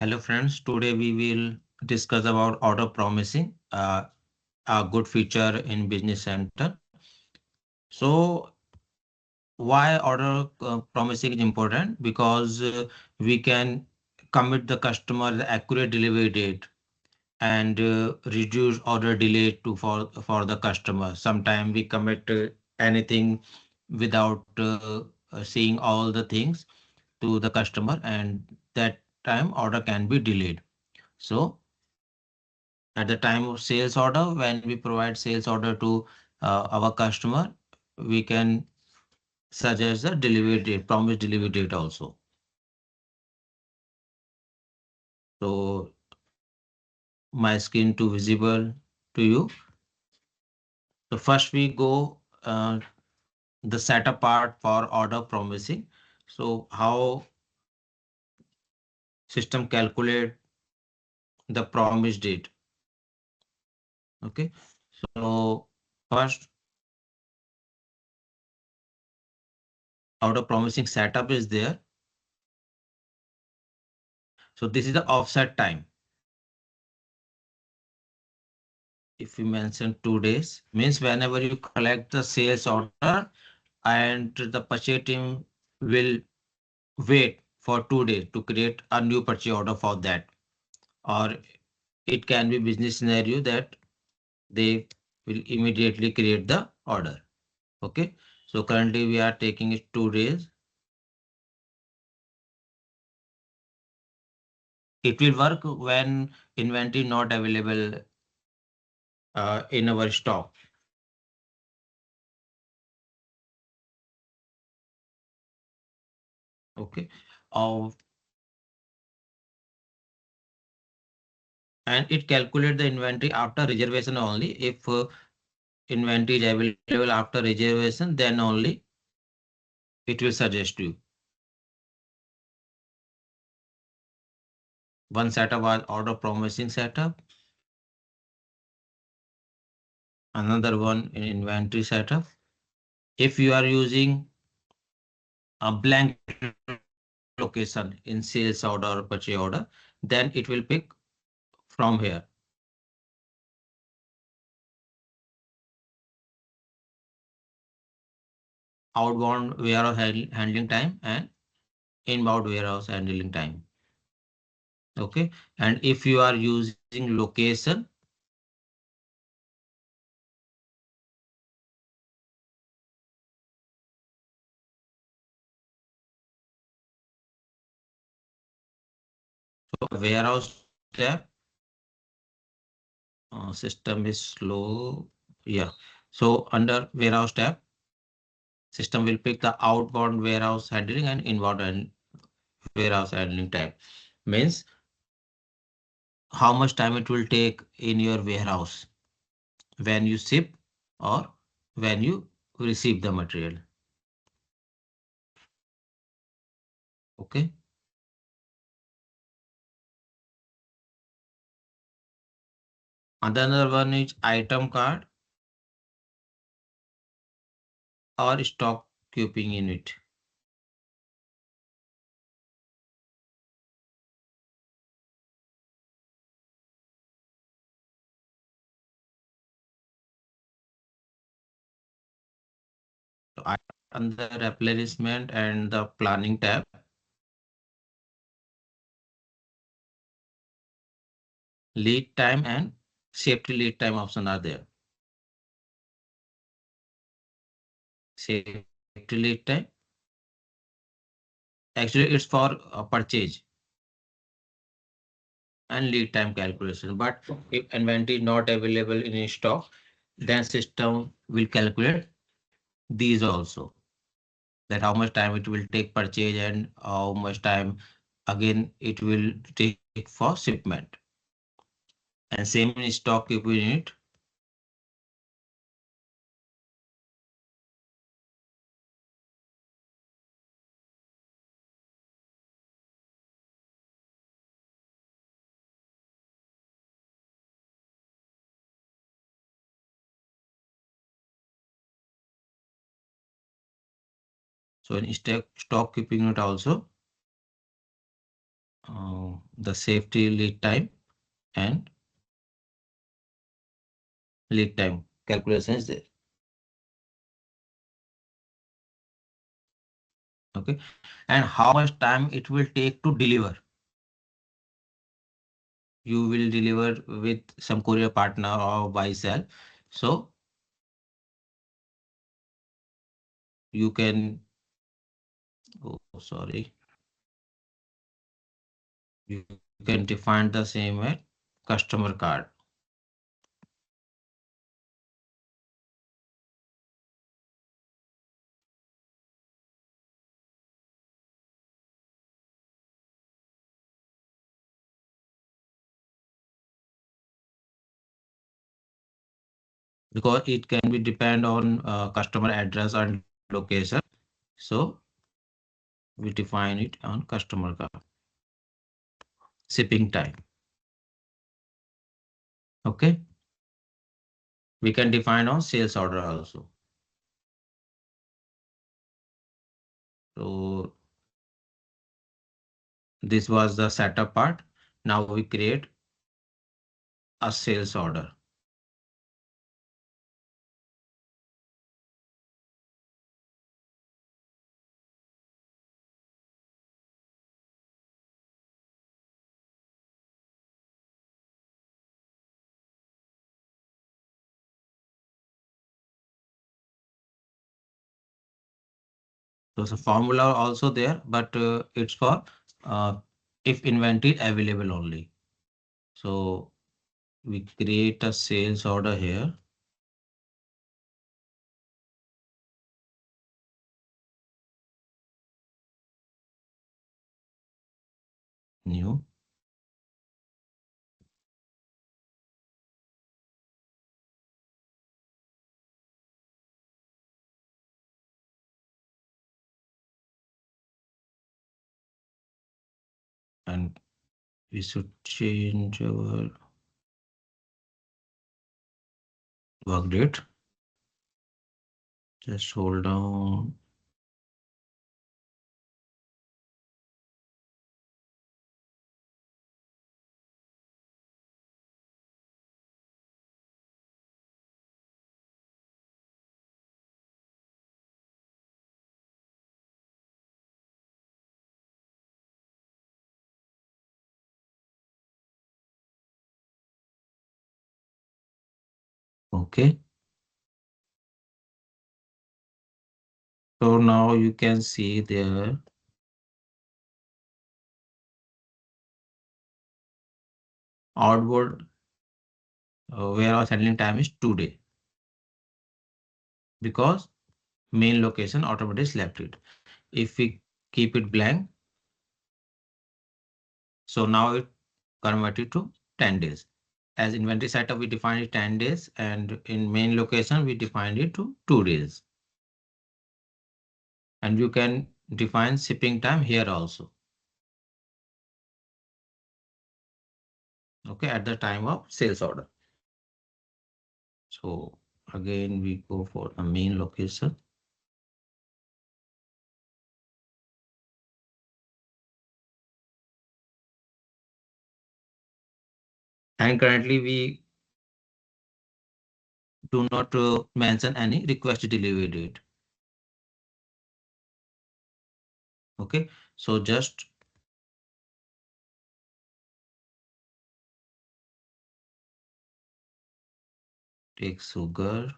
Hello friends, today we will discuss about order promising, a good feature in business center. So why order promising is important? Because we can commit the customer the accurate delivery date and reduce order delay to for the customer. Sometimes we commit anything without seeing all the things to the customer, and that time order can be delayed. So at the time of sales order, when we provide sales order to our customer, we can suggest the delivery date, promised delivery date also. So my screen to visible to you. So first we go the setup part for order promising. So how system calculate the promised date. Okay. So first order promising setup is there. So this is the offset time. If we mention 2 days, means whenever you collect the sales order and the purchase team will wait for 2 days to create a new purchase order for that. Or it can be business scenario that they will immediately create the order. Okay. So currently we are taking it 2 days. It will work when inventory not available in our stock. Okay. Uh, and it calculate the inventory after reservation only. If inventory is available after reservation, then only it will suggest you. One setup was order promising setup, another one in inventory setup. If you are using a blank location in sales order or purchase order, then it will pick from here. Outbound warehouse handling time and inbound warehouse handling time. Okay. And if you are using location, so warehouse tab, system is slow. Yeah. So under warehouse tab, system will pick the outbound warehouse handling and inbound and warehouse handling tab. Means how much time it will take in your warehouse when you ship or when you receive the material. Okay. Another one is item card or stock keeping unit. So under replenishment and the planning tab, lead time and safety lead time option are there. Safety lead time. Actually, it's for purchase and lead time calculation. But if inventory not available in stock, then system will calculate these also. That how much time it will take purchase and how much time again it will take for shipment. And same in stock keeping unit. So in stock keeping unit also, the safety lead time and lead time calculation is there. Okay, and how much time it will take to deliver. You will deliver with some courier partner or by self. So you can, oh sorry, you can define the same at customer card. Because it can be depend on customer address and location. So we define it on customer card. Shipping time. Okay. We can define on sales order also. So this was the setup part. Now we create a sales order. So formula also there, but it's for uh, if inventory available only. So we create a sales order here. New. And we should change our work date. Just hold down. Okay. So now you can see there outward warehouse handling time is 2 days because main location automatically selected it. If we keep it blank, so now it converted to 10 days. As inventory setup, we defined it 10 days, and in main location, we defined it to 2 days. And you can define shipping time here also. Okay, at the time of sales order. So again, we go for the main location. And currently we do not mention any request delivery date. Okay, so just take sugar,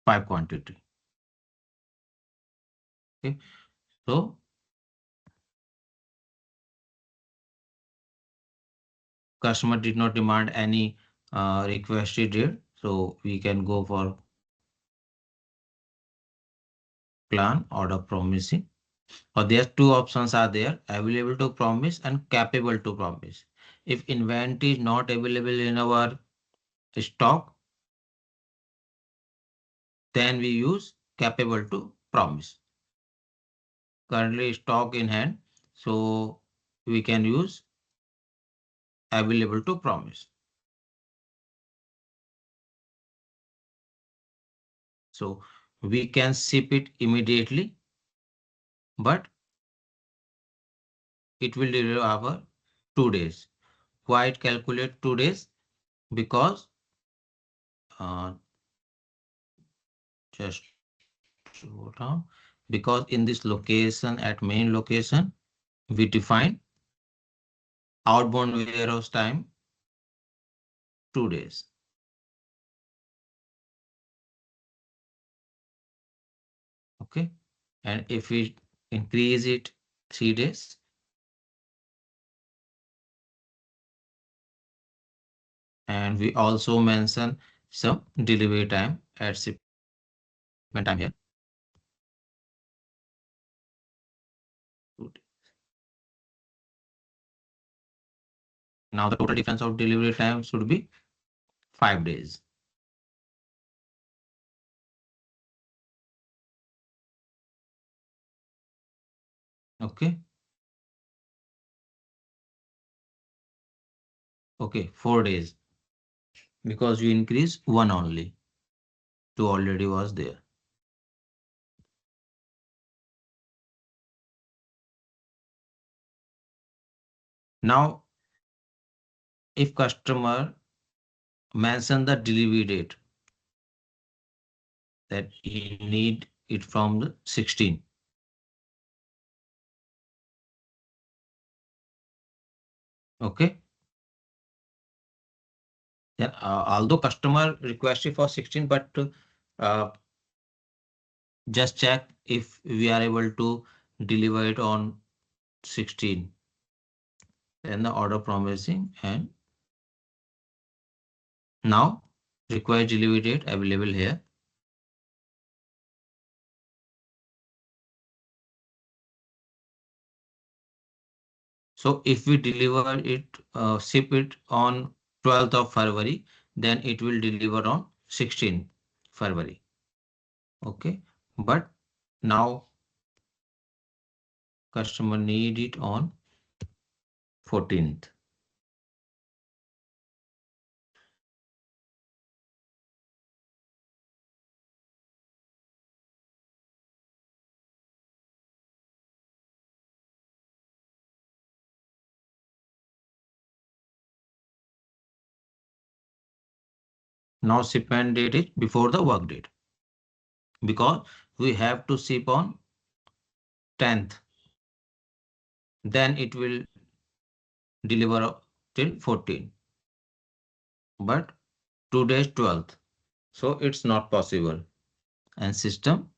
5 quantity. Okay, so customer did not demand any requested date, so we can go for plan order promising. Or there two options are there: available to promise and capable to promise. If inventory is not available in our stock, then we use capable to promise. Currently stock in hand, so we can use available to promise. So we can ship it immediately but it will deliver over 2 days. Why it calculate 2 days? Because just slow down. Because in this location, at main location, we define outbound warehouse time 2 days. Okay. And if we increase it 3 days, and we also mention some delivery time at shipment time here. 2 days. Now the total difference of delivery time should be 5 days. Okay. Okay, 4 days, because you increase one only. Two already was there. Now, if customer mention the delivery date that he need it from the 16. Okay. Then although customer requested for 16, but uh, just check if we are able to deliver it on 16. Then the order promising, and now required delivery date available here. So if we deliver it, ship it on 12th of February, then it will deliver on 16th February. Okay. But now customer need it on 14th. Now shipment date is before the work date, because we have to ship on 10th. Then it will deliver till 14. But today's 12th. So it's not possible. And system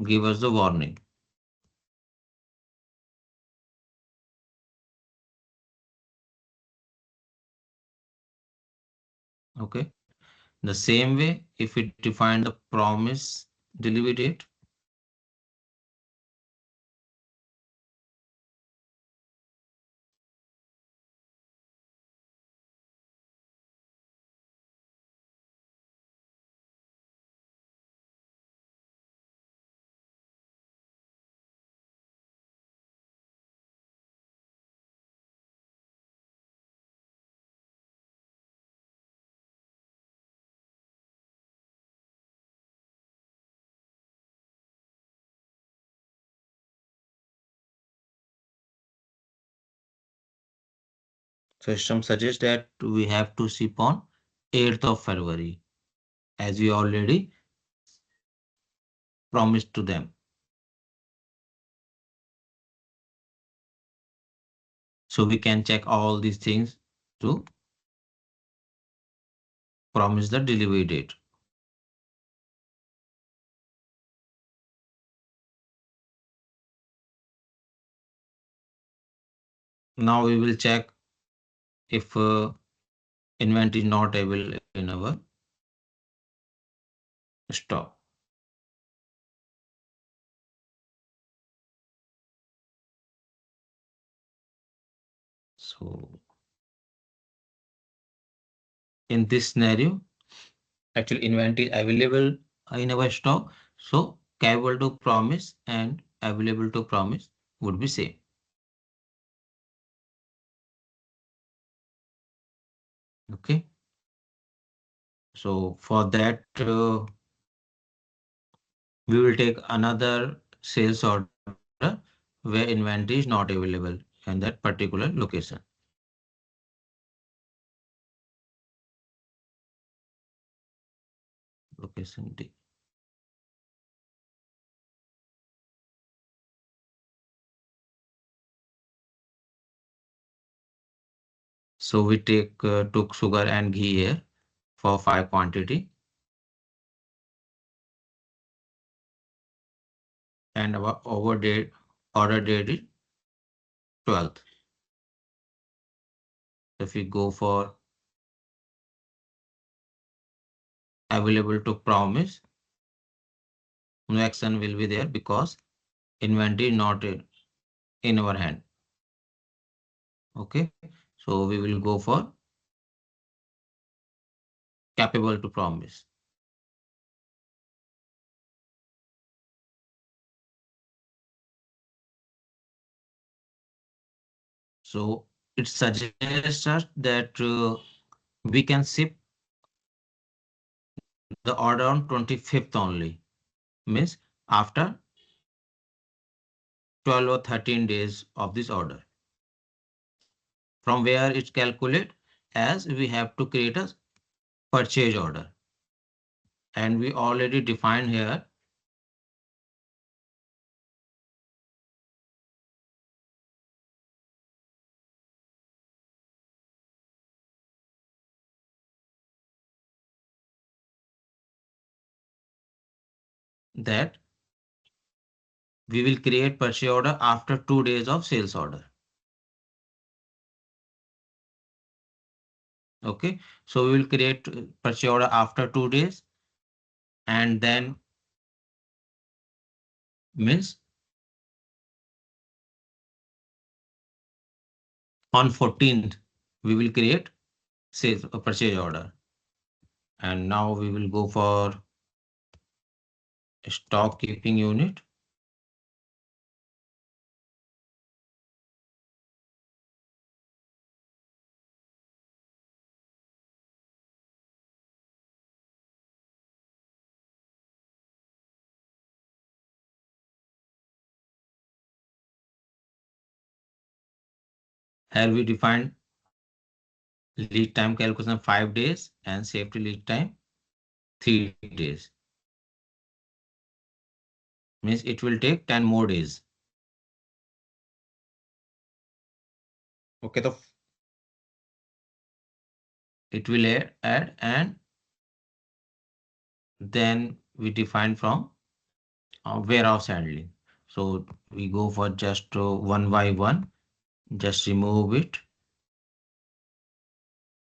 give us the warning. Okay. The same way, if we define the promise delivery date, system suggests that we have to ship on 8th of February, as we already promised to them. So we can check all these things to promise the delivery date. Now we will check if inventory is not available in our stock. So in this scenario, actually inventory available in our stock. So capable to promise and available to promise would be same. Okay. So for that, we will take another sales order where inventory is not available in that particular location. Location D. So we took sugar and ghee here for 5 quantity, and our order date is 12th. If we go for available to promise, no action will be there because inventory not in our hand. Okay, so we will go for capable to promise. So it suggests us that we can ship the order on 25th only, means after 12 or 13 days of this order. From where it's calculate, as we have to create a purchase order. And we already defined here that we will create purchase order after 2 days of sales order. Okay, so we will create purchase order after 2 days, and then means on 14th we will create sales purchase order. And now we will go for stock keeping unit. Here we define lead time calculation 5 days and safety lead time 3 days. Means it will take 10 more days. Okay, so it will add and then we define from warehouse handling. So we go for just one by one, just remove it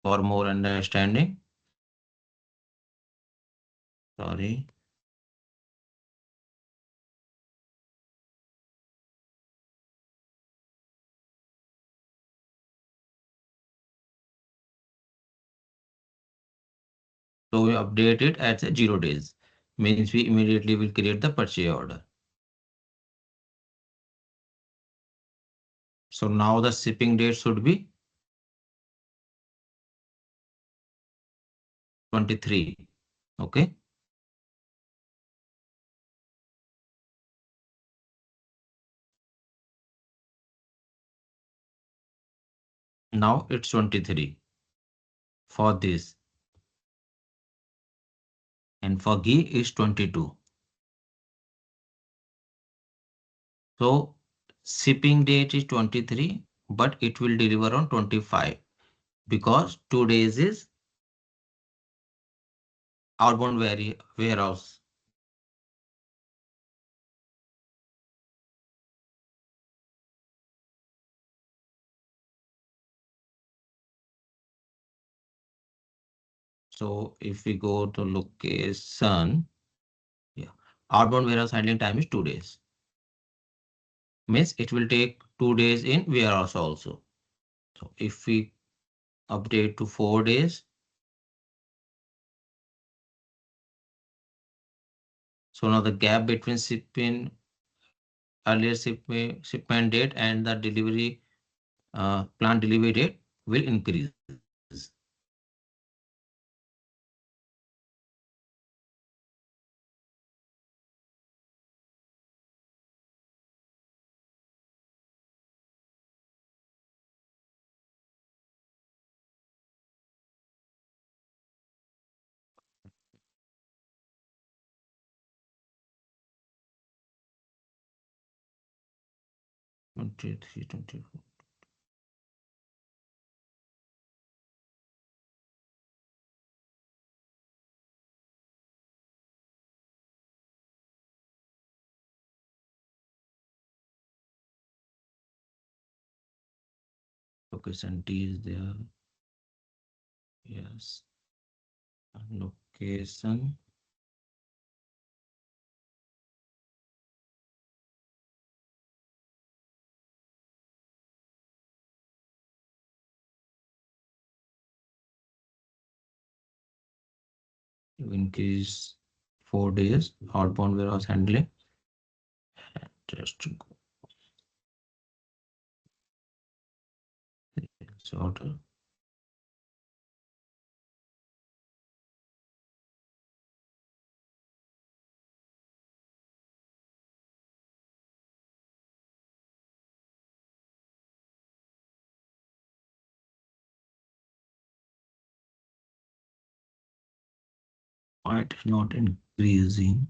for more understanding. Sorry. So we update it at 0 days. Means we immediately will create the purchase order. So now the shipping date should be 23. Okay. Now it's 23 for this. And for ghee is 22. So shipping date is 23, but it will deliver on 25 because 2 days is outbound warehouse. So if we go to location, yeah, outbound warehouse handling time is 2 days. Means it will take 2 days in warehouse also. So if we update to 4 days, so now the gap between earlier shipment date and the delivery planned delivery date will increase. 23, 24. Location D is there. Yes. Location. You increase 4 days. Outbound warehouse handling. Just to go. Yes, order. Might not increasing.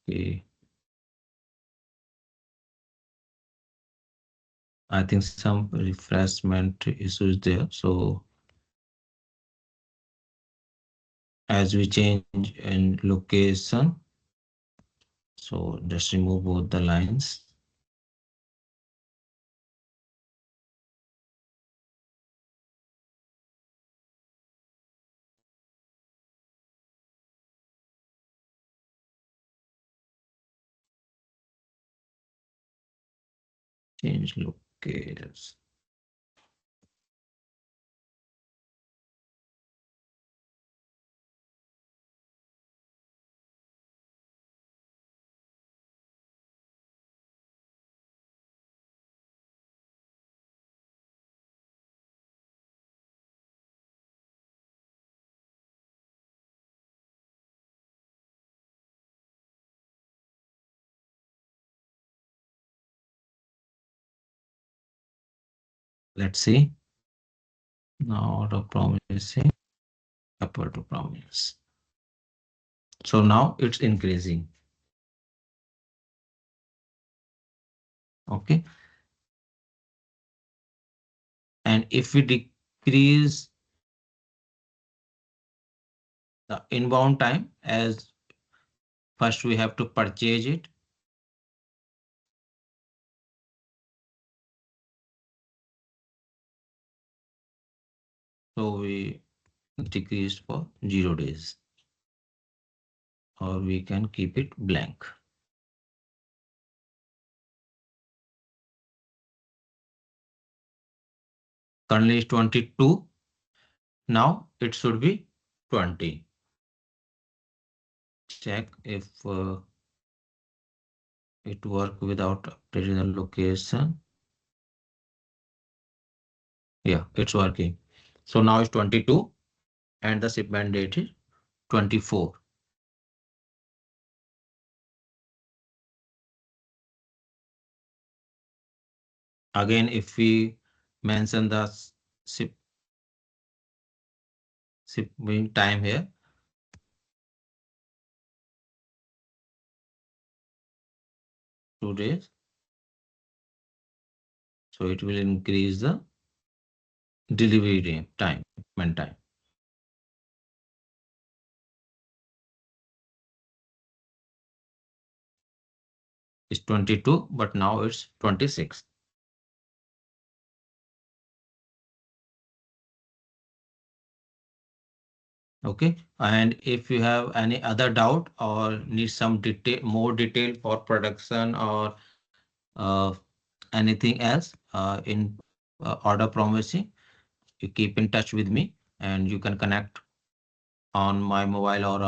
Okay. I think some refreshment issues there. So as we change in location, so just remove both the lines. Change location. Let's see. Now the promising upper to promise. So now it's increasing. Okay. And if we decrease the inbound time, as first we have to purchase it. So we decrease for 0 days, or we can keep it blank. Currently is 22. Now it should be 20. Check if it work without updating the location. Yeah, it's working. So now it's 22 and the shipment date is 24. Again, if we mention the shipping time here, 2 days, so it will increase the delivery time, shipment time. It's 22, but now it's 26. Okay, and if you have any other doubt or need some more detail for production or uh, anything else in order promising, you keep in touch with me and you can connect on my mobile or